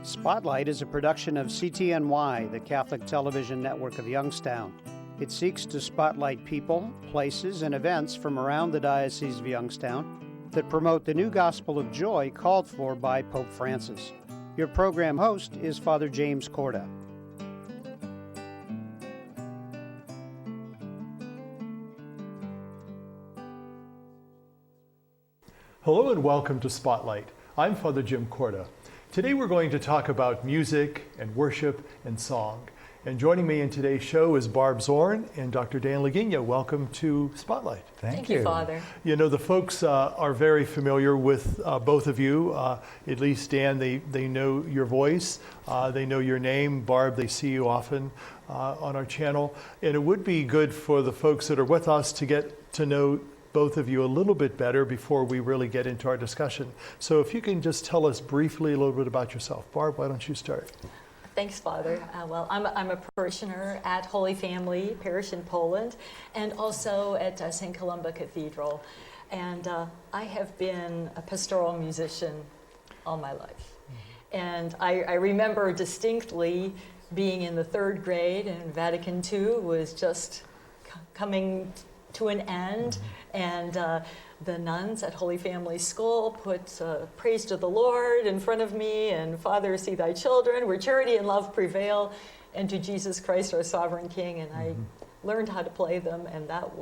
Spotlight is a production of CTNY, the Catholic Television Network of Youngstown. It seeks to spotlight people, places, and events from around the Diocese of Youngstown that promote the new gospel of joy called for by Pope Francis. Your program host is Father James Corda. Hello and welcome to Spotlight. I'm Father Jim Corda. Today we're going to talk about music and worship and song. And joining me in today's show is Barb Zorn and Dr. Dan Laginya. Welcome to Spotlight. Thank you, Father. You know, the folks are very familiar with both of you. At least Dan, they know your voice. They know your name. Barb, they see you often on our channel. And it would be good for the folks that are with us to get to know both of you a little bit better before we really get into our discussion. So if you can just tell us briefly a little bit about yourself. Barb, why don't you start? Thanks, Father. Well, I'm a parishioner at Holy Family Parish in Poland and also at St. Columba Cathedral. And I have been a pastoral musician all my life. And I remember distinctly being in the third grade and Vatican II was just coming to an end, and the nuns at Holy Family School put praise to the Lord in front of me, and Father, see thy children, where charity and love prevail, and to Jesus Christ, our sovereign King. And I learned how to play them, and that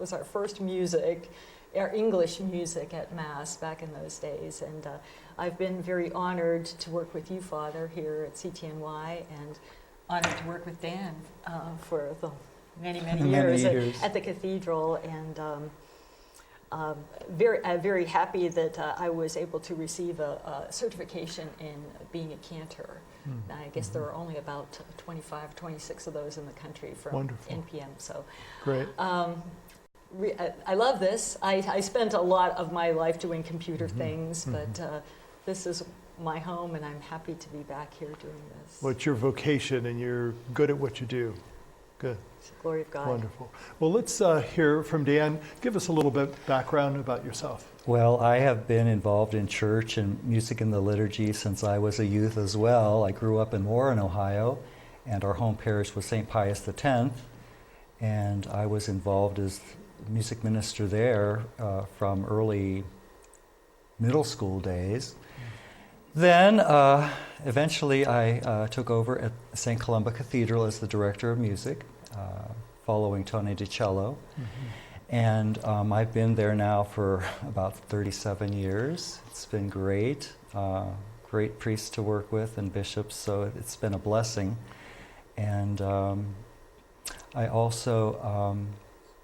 was our first music, our English music at Mass back in those days. And I've been very honored to work with you, Father, here at CTNY, and honored to work with Dan for the many years at the cathedral, and very happy that I was able to receive a certification in being a cantor. I guess there are only about 25, 26 of those in the country from Wonderful. NPM. So great. I love this. I spent a lot of my life doing computer things, but this is my home, and I'm happy to be back here doing this. Well, it's your vocation, and you're good at what you do. Good. Glory of God. Wonderful. Well, let's hear from Dan. Give us a little bit background about yourself. Well, I have been involved in church and music in the liturgy since I was a youth as well. I grew up in Warren, Ohio, and our home parish was St. Pius X, and I was involved as music minister there from early middle school days. Then, eventually, I took over at St. Columba Cathedral as the director of music, following Tony DiCello. And I've been there now for about 37 years. It's been great. Great priests to work with and bishops, so it's been a blessing. And I also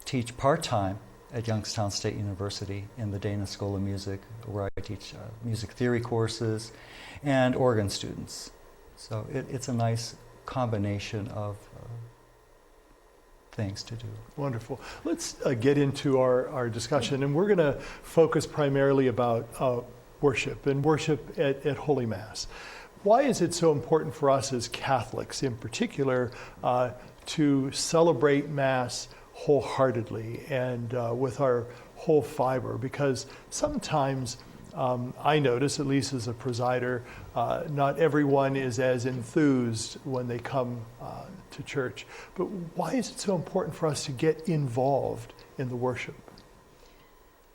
teach part-time at Youngstown State University in the Dana School of Music, where I teach music theory courses and organ students. So it's a nice combination of things to do. Wonderful. Let's get into our discussion, and we're going to focus primarily about worship and worship at Holy Mass. Why is it so important for us as Catholics in particular to celebrate Mass wholeheartedly and with our whole fiber? Because sometimes I notice, at least as a presider, not everyone is as enthused when they come to church. But why is it so important for us to get involved in the worship?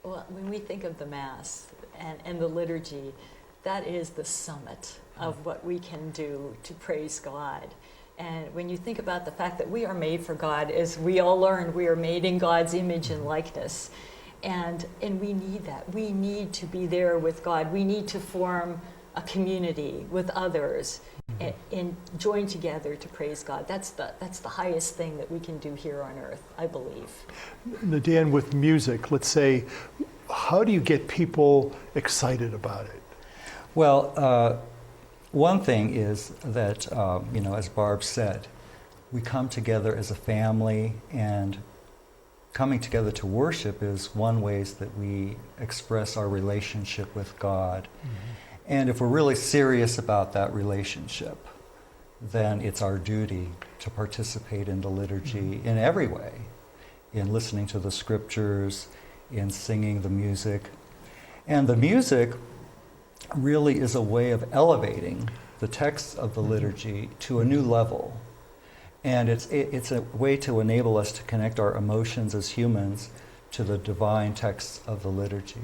Well, when we think of the Mass and the liturgy, that is the summit of what we can do to praise God. And when you think about the fact that we are made for God, as we all learned, we are made in God's image and likeness. And we need that. We need to be there with God. We need to form a community with others and join together to praise God. That's the highest thing that we can do here on earth, I believe. Now, Dan, with music, let's say, how do you get people excited about it? Well, one thing is that, as Barb said, we come together as a family, and coming together to worship is one ways that we express our relationship with God. And if we're really serious about that relationship, then it's our duty to participate in the liturgy in every way, in listening to the scriptures, in singing the music. And the music really is a way of elevating the texts of the liturgy to a new level. And it's a way to enable us to connect our emotions as humans to the divine texts of the liturgy.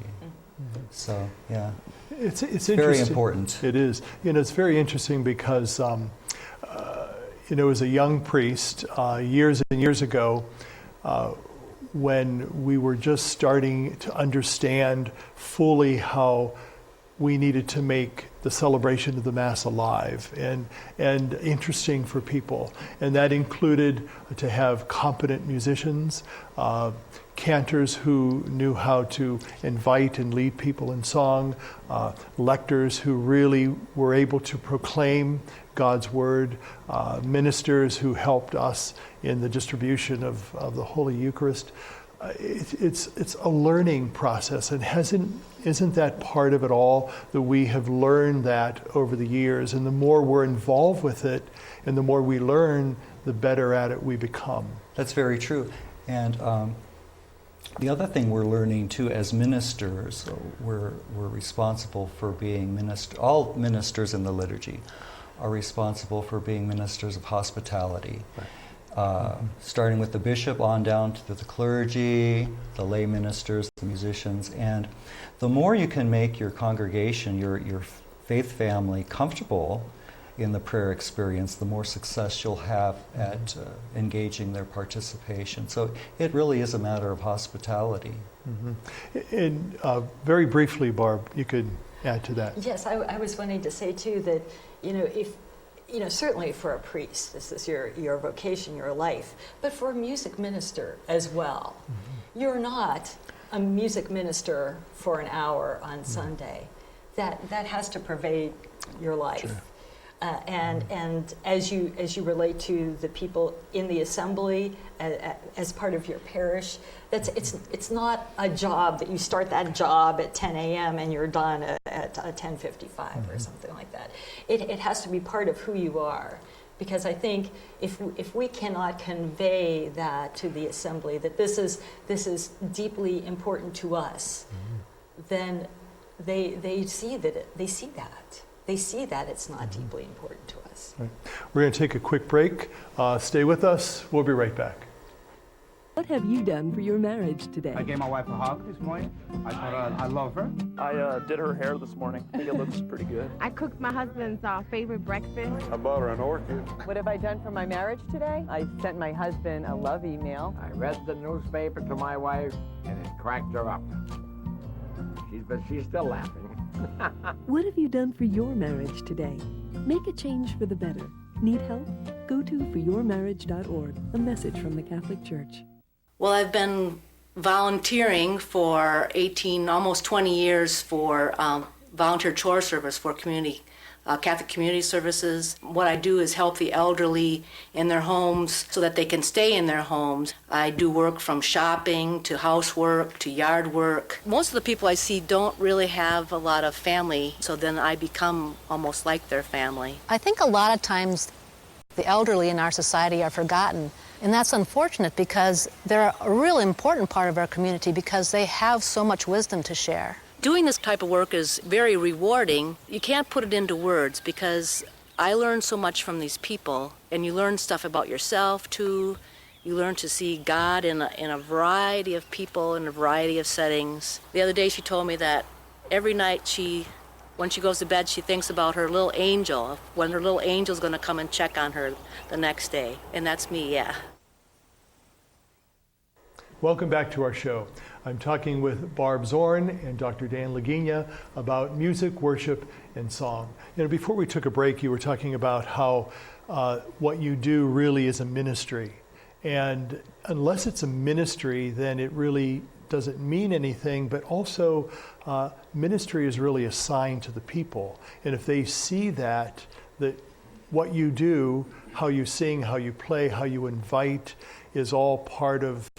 So, yeah. It's very important. It is. It's very interesting because, as a young priest, years and years ago, when we were just starting to understand fully how we needed to make the celebration of the Mass alive and interesting for people. And that included to have competent musicians, cantors who knew how to invite and lead people in song, lectors who really were able to proclaim God's Word, ministers who helped us in the distribution of the Holy Eucharist. It's a learning process, and isn't that part of it all, that we have learned that over the years, and the more we're involved with it and the more we learn, the better at it we become. That's very true. And the other thing we're learning too as ministers, we're responsible for being all ministers in the liturgy are responsible for being ministers of hospitality. Right. Starting with the bishop on down to the clergy, the lay ministers, the musicians, and the more you can make your congregation, your faith family comfortable in the prayer experience, the more success you'll have at engaging their participation. So it really is a matter of hospitality. Mm-hmm. And very briefly, Barb, you could add to that. Yes, I was wanting to say too that, if certainly for a priest, this is your vocation, your life, but for a music minister as well. Mm-hmm. You're not a music minister for an hour on Sunday. That has to pervade your life. Sure. And as you relate to the people in the assembly as part of your parish, it's not a job that you start that job at 10 a.m. and you're done at 10:55 or something like that. It has to be part of who you are, because I think if we cannot convey that to the assembly, that this is deeply important to us, then they see that. They see that it's not deeply important to us. Right. We're going to take a quick break. Stay with us. We'll be right back. What have you done for your marriage today? I gave my wife a hug this morning. I told her I love her. I did her hair this morning. I think it looks pretty good. I cooked my husband's favorite breakfast. I bought her an orchid. What have I done for my marriage today? I sent my husband a love email. I read the newspaper to my wife, and it cracked her up. She's still laughing. What have you done for your marriage today? Make a change for the better. Need help? Go to foryourmarriage.org, a message from the Catholic Church. Well, I've been volunteering for 18, almost 20 years for volunteer chore service for Catholic community services. What I do is help the elderly in their homes so that they can stay in their homes. I do work from shopping to housework to yard work. Most of the people I see don't really have a lot of family, so then I become almost like their family. I think a lot of times the elderly in our society are forgotten, and that's unfortunate because they're a real important part of our community because they have so much wisdom to share. Doing this type of work is very rewarding. You can't put it into words because I learned so much from these people, and you learn stuff about yourself too. You learn to see God in a variety of people, in a variety of settings. The other day she told me that every night when she goes to bed, she thinks about her little angel, when her little angel's going to come and check on her the next day. And that's me, yeah. Welcome back to our show. I'm talking with Barb Zorn and Dr. Dan Laginya about music, worship, and song. Before we took a break, you were talking about how what you do really is a ministry. And unless it's a ministry, then it really doesn't mean anything, but also ministry is really a sign to the people. And if they see that what you do, how you sing, how you play, how you invite is all part of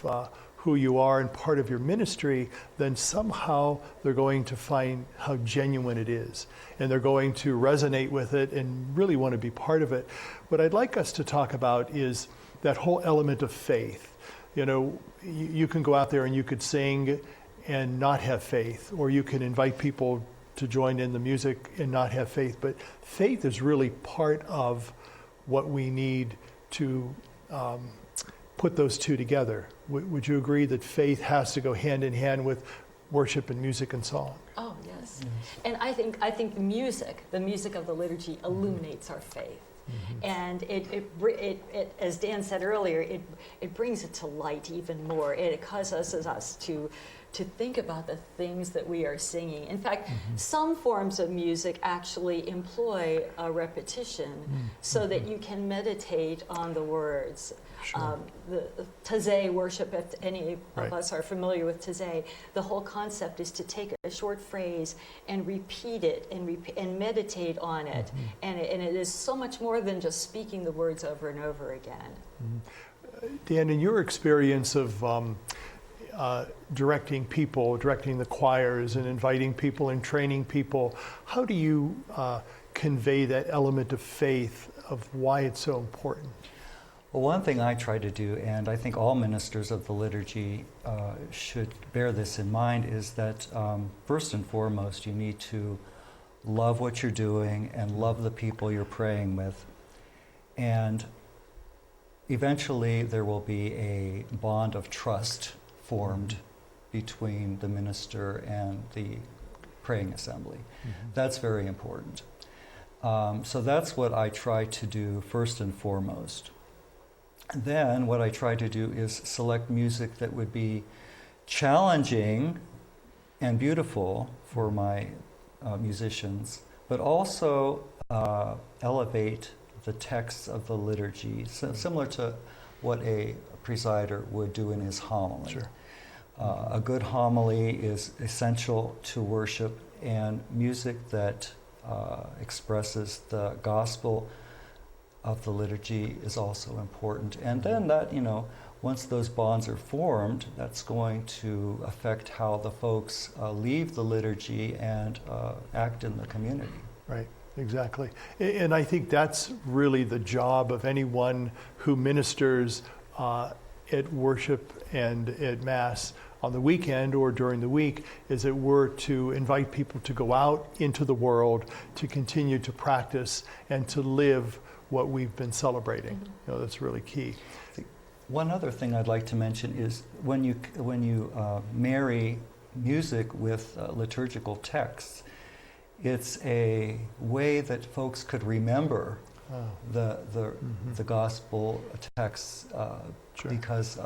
who you are and part of your ministry, then somehow they're going to find how genuine it is. And they're going to resonate with it and really want to be part of it. What I'd like us to talk about is that whole element of faith. You can go out there and you could sing and not have faith, or you can invite people to join in the music and not have faith, but faith is really part of what we need to put those two together. Would you agree that faith has to go hand in hand with worship and music and song? Oh, yes. And I think the music of the liturgy illuminates our faith. And it, as Dan said earlier, it brings it to light even more. It causes us to think about the things that we are singing. In fact, some forms of music actually employ a repetition so that you can meditate on the words. Sure. The Taizé worship, if any of us are familiar with Taizé, the whole concept is to take a short phrase and repeat it and meditate on it. And it is so much more than just speaking the words over and over again. Dan, in your experience of directing the choirs and inviting people and training people, how do you convey that element of faith, of why it's so important? Well, one thing I try to do, and I think all ministers of the liturgy should bear this in mind, is that first and foremost, you need to love what you're doing and love the people you're praying with. And eventually there will be a bond of trust formed between the minister and the praying assembly. That's very important. So that's what I try to do first and foremost. Then what I try to do is select music that would be challenging and beautiful for my musicians, but also elevate the texts of the liturgy, similar to what a presider would do in his homily. Sure. A good homily is essential to worship, and music that expresses the gospel of the liturgy is also important. And then that, once those bonds are formed, that's going to affect how the folks leave the liturgy and act in the community. Right, exactly. And I think that's really the job of anyone who ministers at worship and at Mass on the weekend or during the week, is that we're to invite people to go out into the world, to continue to practice and to live what we've been celebrating. That's really key. One other thing I'd like to mention is when you marry music with liturgical texts, it's a way that folks could remember the gospel texts because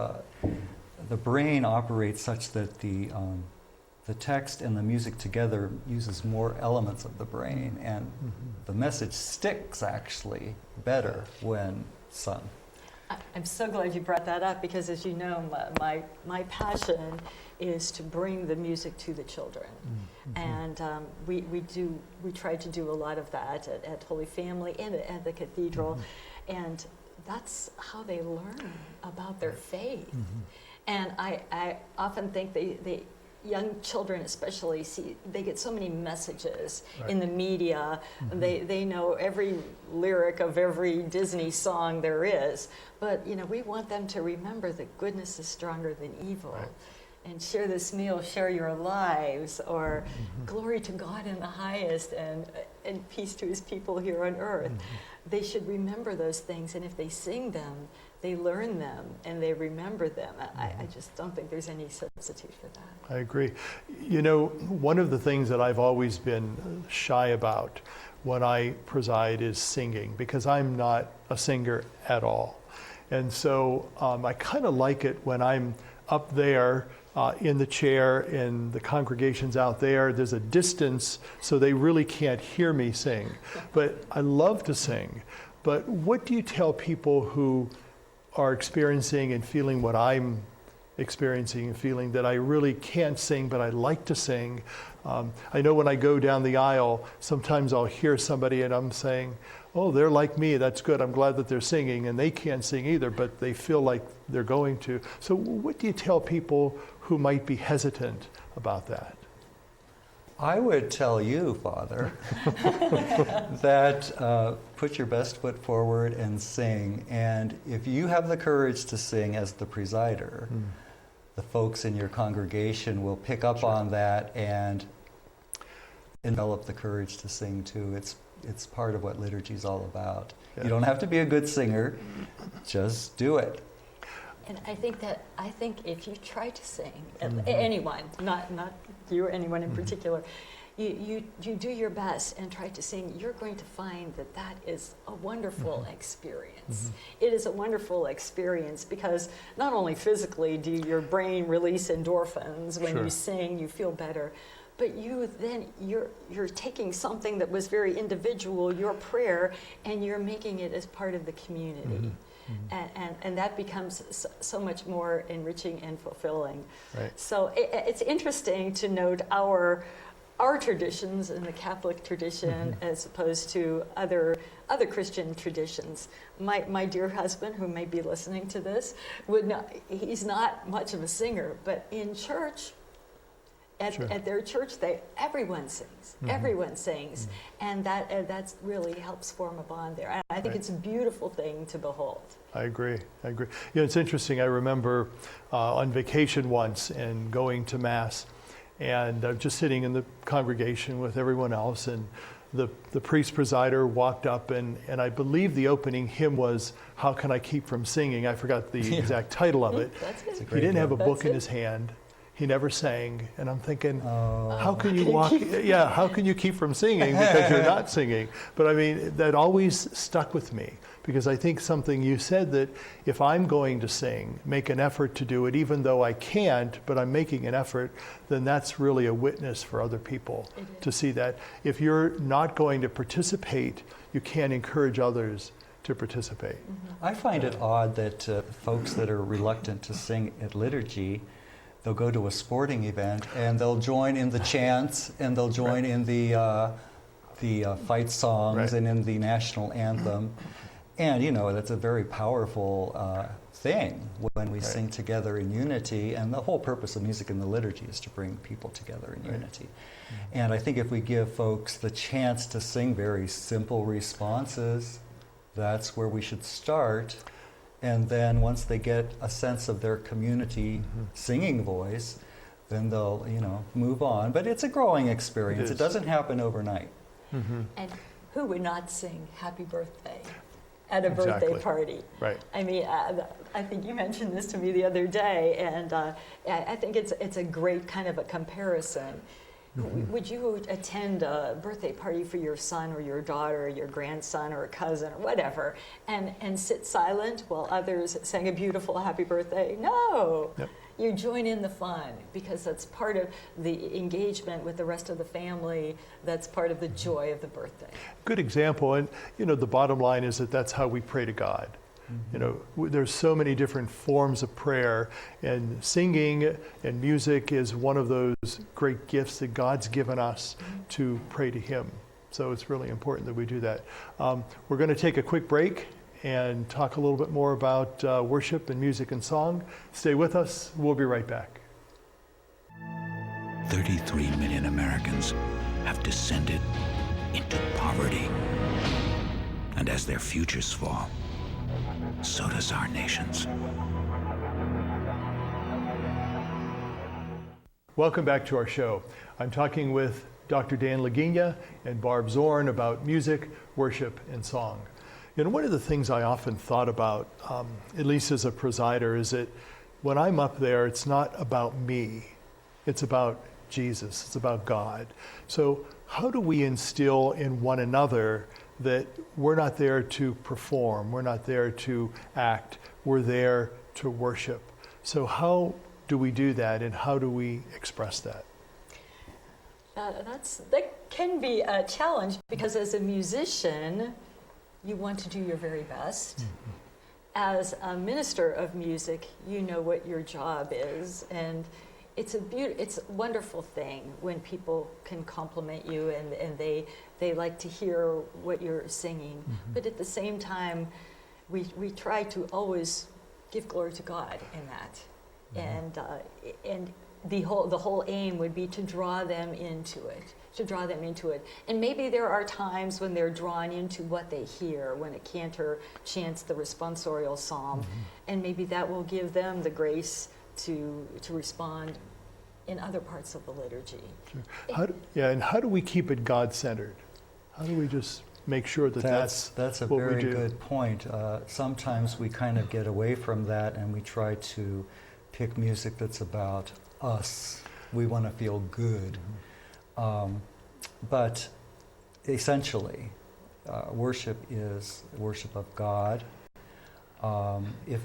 the brain operates such that the text and the music together uses more elements of the brain, and the message sticks actually better when sung. I'm so glad you brought that up, because as you know, my passion is to bring the music to the children. And we try to do a lot of that at Holy Family and at the cathedral. And that's how they learn about their faith. And I often think they young children especially they get so many messages in the media. They know every lyric of every Disney song there is, but we want them to remember that goodness is stronger than evil, and share this meal, share your lives, or glory to God in the highest, and peace to his people here on earth. They should remember those things, and if they sing them, they learn them and they remember them. I just don't think there's any substitute for that. I agree. One of the things that I've always been shy about when I preside is singing, because I'm not a singer at all. And so I kind of like it when I'm up there in the chair and the congregation's out there. There's a distance, so they really can't hear me sing. But I love to sing. But what do you tell people who are experiencing and feeling what I'm experiencing and feeling, that I really can't sing, but I like to sing? I know when I go down the aisle, sometimes I'll hear somebody and I'm saying, oh, they're like me, that's good, I'm glad that they're singing, and they can't sing either, but they feel like they're going to. So what do you tell people who might be hesitant about that? I would tell you, Father, that put your best foot forward and sing. And if you have the courage to sing as the presider, the folks in your congregation will pick up on that and and develop the courage to sing too. It's part of what liturgy is all about. Yeah. You don't have to be a good singer, just do it. And I think if you try to sing, anyone, not you or anyone in particular, you do your best and try to sing, you're going to find that is a wonderful experience. It is a wonderful experience because not only physically do your brain release endorphins when you sing, you feel better, but you're taking something that was very individual, your prayer, and you're making it as part of the community. And that becomes so much more enriching and fulfilling. Right. So it's interesting to note our traditions in the Catholic tradition as opposed to other Christian traditions. My dear husband, who may be listening to this, he's not much of a singer, but in church, at their church, everyone sings. Everyone sings, and that really helps form a bond there. And I think it's a beautiful thing to behold. I agree. It's interesting. I remember on vacation once and going to Mass, and just sitting in the congregation with everyone else, and the priest presider walked up, and I believe the opening hymn was "How Can I Keep From Singing?" I forgot the exact title of it. He didn't have a book in his hand. He never sang, and I'm thinking, how can you walk? How can you keep from singing because you're not singing? But I mean, that always stuck with me because I think something you said, that if I'm going to sing, make an effort to do it, even though I can't, but I'm making an effort, then that's really a witness for other people to see that. If you're not going to participate, you can't encourage others to participate. I find it odd that folks that are reluctant to sing at liturgy, they'll go to a sporting event and they'll join in the chants and they'll join in the fight songs and in the national anthem. And, that's a very powerful thing when we sing together in unity. And the whole purpose of music in the liturgy is to bring people together in unity. And I think if we give folks the chance to sing very simple responses, that's where we should start. And then once they get a sense of their community singing voice, then they'll, move on. But it's a growing experience. It doesn't happen overnight. And who would not sing Happy Birthday at a birthday party? Right. I mean, I think you mentioned this to me the other day, and I think it's a great kind of a comparison. Would you attend a birthday party for your son or your daughter or your grandson or a cousin or whatever and sit silent while others sang a beautiful happy birthday? No. You join in the fun because that's part of the engagement with the rest of the family. That's part of the joy of the birthday. Good example. And, the bottom line is that's how we pray to God. There's so many different forms of prayer, and singing and music is one of those great gifts that God's given us to pray to Him. So it's really important that we do that. We're going to take a quick break and talk a little bit more about worship and music and song. Stay with us. We'll be right back. 33 million Americans have descended into poverty. And as their futures fall, so does our nation's. Welcome back to our show. I'm talking with Dr. Dan Laginya and Barb Zorn about music, worship, and song. One of the things I often thought about, at least as a presider, is that when I'm up there, it's not about me. It's about Jesus. It's about God. So how do we instill in one another that we're not there to perform, we're not there to act, we're there to worship? So how do we do that, and how do we express that? That can be a challenge because as a musician, you want to do your very best. As a minister of music, you know what your job is, and it's a wonderful thing when people can compliment you and they like to hear what you're singing. But at the same time, we try to always give glory to God in that, and the whole aim would be to draw them into it. And maybe there are times when they're drawn into what they hear, when a cantor chants the responsorial psalm, and maybe that will give them the grace to respond in other parts of the liturgy. Sure. And how do we keep it God-centered? How do we just make sure that that's a what very we do? good point. Sometimes we kind of get away from that and we try to pick music that's about us. We want to feel good. But essentially, worship is worship of God. If,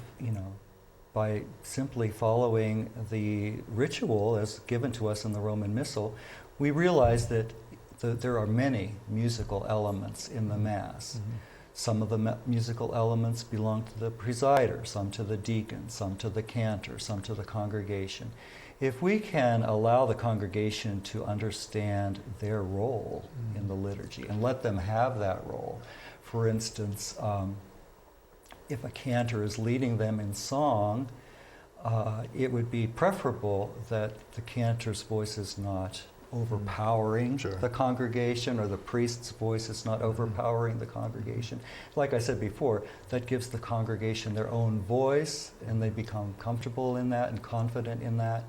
by simply following the ritual as given to us in the Roman Missal, we realize that there are many musical elements in the Mass. Mm-hmm. Some of the musical elements belong to the presider, some to the deacon, some to the cantor, some to the congregation. If we can allow the congregation to understand their role in the liturgy and let them have that role, for instance, if a cantor is leading them in song, it would be preferable that the cantor's voice is not overpowering the congregation, or the priest's voice is not overpowering the congregation. Like I said before, that gives the congregation their own voice, and they become comfortable in that and confident in that,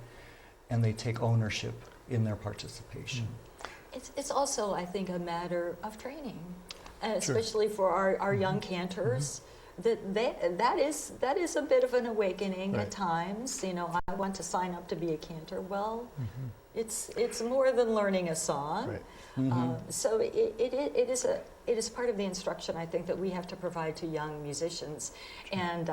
and they take ownership in their participation. It's also, I think, a matter of training, especially for our young cantors. That is a bit of an awakening at times. I want to sign up to be a cantor. Well, it's more than learning a song. So it is part of the instruction, I think, that we have to provide to young musicians. And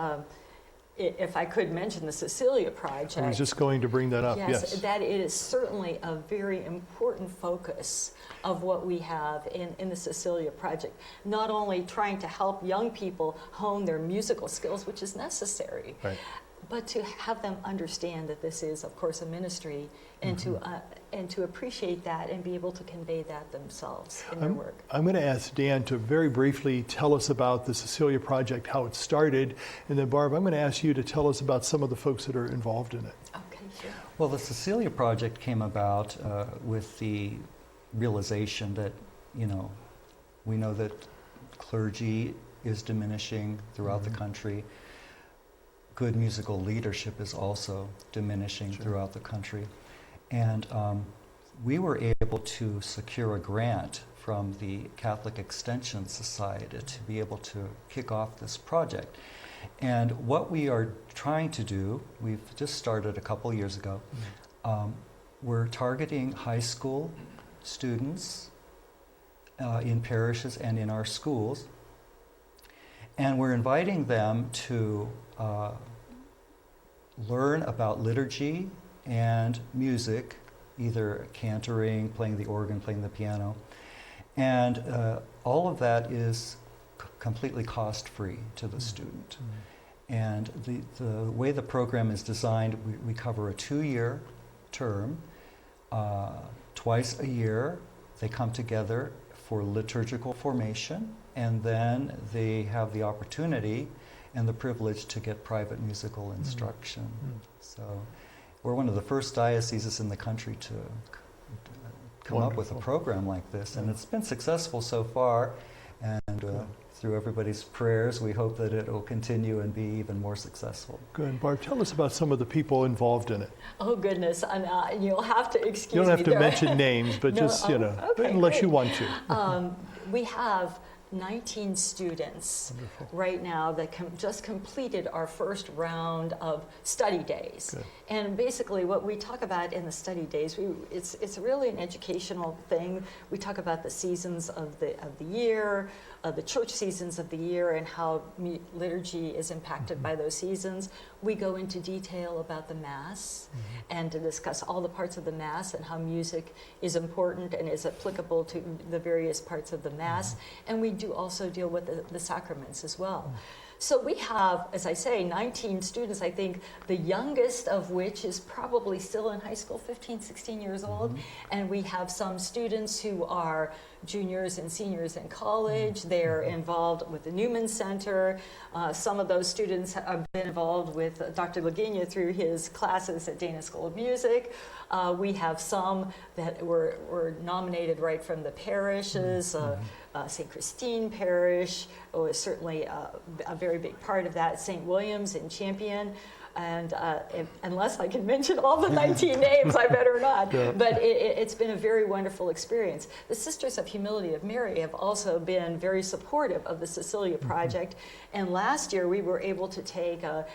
if I could mention the Cecilia Project. I was just going to bring that up. Yes. That it is certainly a very important focus of what we have in the Cecilia Project. Not only trying to help young people hone their musical skills, which is necessary, but to have them understand that this is, of course, a ministry, and to appreciate that and be able to convey that themselves in their work. I'm going to ask Dan to very briefly tell us about the Cecilia Project, how it started, and then Barb, I'm going to ask you to tell us about some of the folks that are involved in it. Okay, sure. Well, the Cecilia Project came about with the realization that, we know that clergy is diminishing throughout the country. Good musical leadership is also diminishing throughout the country. And we were able to secure a grant from the Catholic Extension Society to be able to kick off this project. And what we are trying to do, we've just started a couple years ago, we're targeting high school students in parishes and in our schools. And we're inviting them to learn about liturgy and music, either cantoring, playing the organ, playing the piano. And all of that is completely cost-free to the student. And the way the program is designed, we cover a 2-year term. Twice a year, they come together for liturgical formation, and then they have the opportunity and the privilege to get private musical instruction. So we're one of the first dioceses in the country to come up with a program like this, and it's been successful so far, and through everybody's prayers, we hope that it will continue and be even more successful. Good. Barb, tell us about some of the people involved in it. Oh, goodness. And you'll have to excuse me. You don't have to mention names, but just, okay, unless you want to. We have 19 students right now that just completed our first round of study days. Good. And basically what we talk about in the study days, it's really an educational thing. We talk about the seasons of the year, the church seasons of the year, and how liturgy is impacted by those seasons. We go into detail about the Mass and to discuss all the parts of the Mass and how music is important and is applicable to the various parts of the Mass. And we do also deal with the sacraments as well. So we have, as I say, 19 students, I think the youngest of which is probably still in high school, 15, 16 years old. And we have some students who are juniors and seniors in college. They're involved with the Newman Center. Some of those students have been involved with Dr. Laginya through his classes at Dana School of Music. We have some that were nominated right from the parishes. St. Christine Parish was certainly a very big part of that. St. William's in Champion. And unless I can mention all the 19 names, I better not. Yeah. But it's been a very wonderful experience. The Sisters of Humility of Mary have also been very supportive of the Cecilia Project. And last year, we were able to take a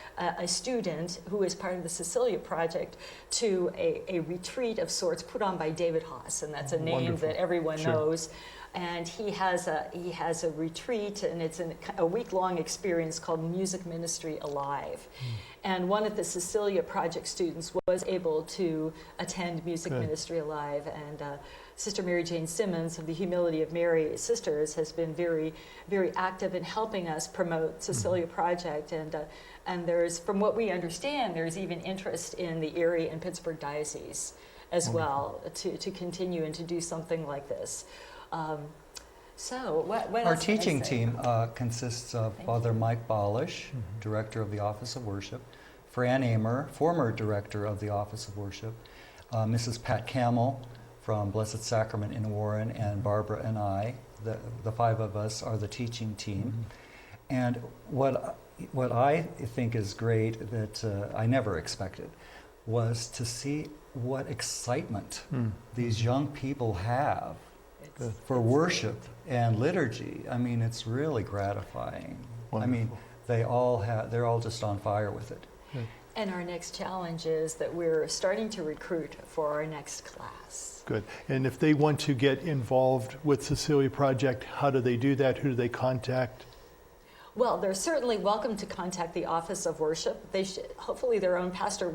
student who is part of the Cecilia Project to a retreat of sorts put on by David Haas, and that's a name Wonderful. that everyone Sure. knows. And he has a retreat, and it's a week-long experience called Music Ministry Alive. And one of the Cecilia Project students was able to attend Music Good. Ministry Alive, and Sister Mary Jane Simmons of the Humility of Mary Sisters has been very, very active in helping us promote Cecilia Project. And there's, from what we understand, there's even interest in the Erie and Pittsburgh Diocese as well to continue and to do something like this. So what Our else can I teaching say? team consists of Father Mike Bolish, Director of the Office of Worship, Fran Amer, former Director of the Office of Worship, Mrs. Pat Camel from Blessed Sacrament in Warren, and Barbara and I. The five of us are the teaching team. And what I think is great that I never expected was to see what excitement these young people have for worship and liturgy. I mean, it's really gratifying. Wonderful. I mean, they're all just on fire with it. And our next challenge is that we're starting to recruit for our next class. Good. And if they want to get involved with Cecilia Project, how do they do that? Who do they contact? Well, they're certainly welcome to contact the Office of Worship. They should, hopefully their own pastor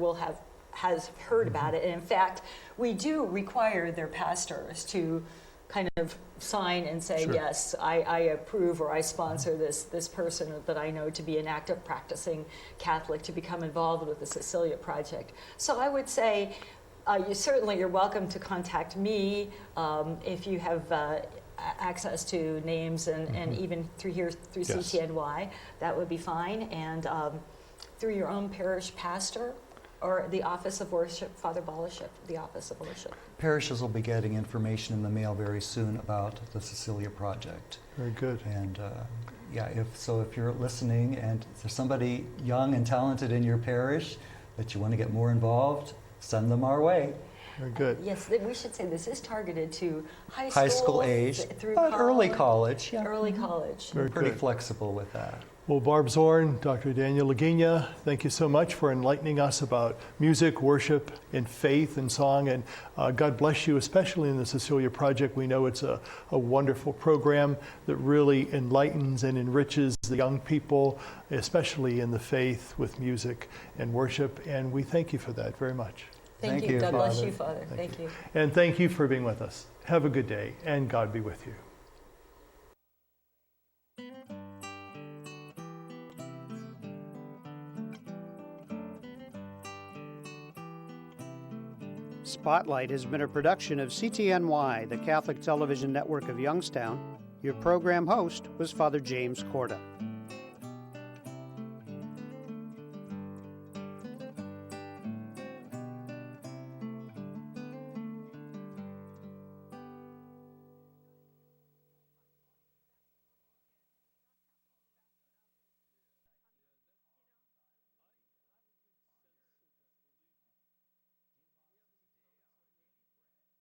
has heard about it. And in fact, we do require their pastors to kind of sign and say, Sure. yes, I approve or I sponsor this person that I know to be an active practicing Catholic to become involved with the Cecilia Project. So I would say you're welcome to contact me if you have access to names and even through Yes. CTNY, that would be fine. And through your own parish pastor, or the Office of Worship, Father Boliship, the Office of Worship. Parishes will be getting information in the mail very soon about the Cecilia Project. Very good. And if you're listening and there's somebody young and talented in your parish that you want to get more involved, send them our way. Very good. Yes, we should say this is targeted to high School age, through but early college. Yeah. Early college. Very Pretty good. flexible with that. Well, Barb Zorn, Dr. Daniel Laginya, thank you so much for enlightening us about music, worship, and faith and song. And God bless you, especially in the Cecilia Project. We know it's a wonderful program that really enlightens and enriches the young people, especially in the faith with music and worship. And we thank you for that very much. Thank you. God bless you, Father. Thank you. And thank you for being with us. Have a good day, and God be with you. Spotlight has been a production of CTNY, the Catholic Television Network of Youngstown. Your program host was Father James Corda.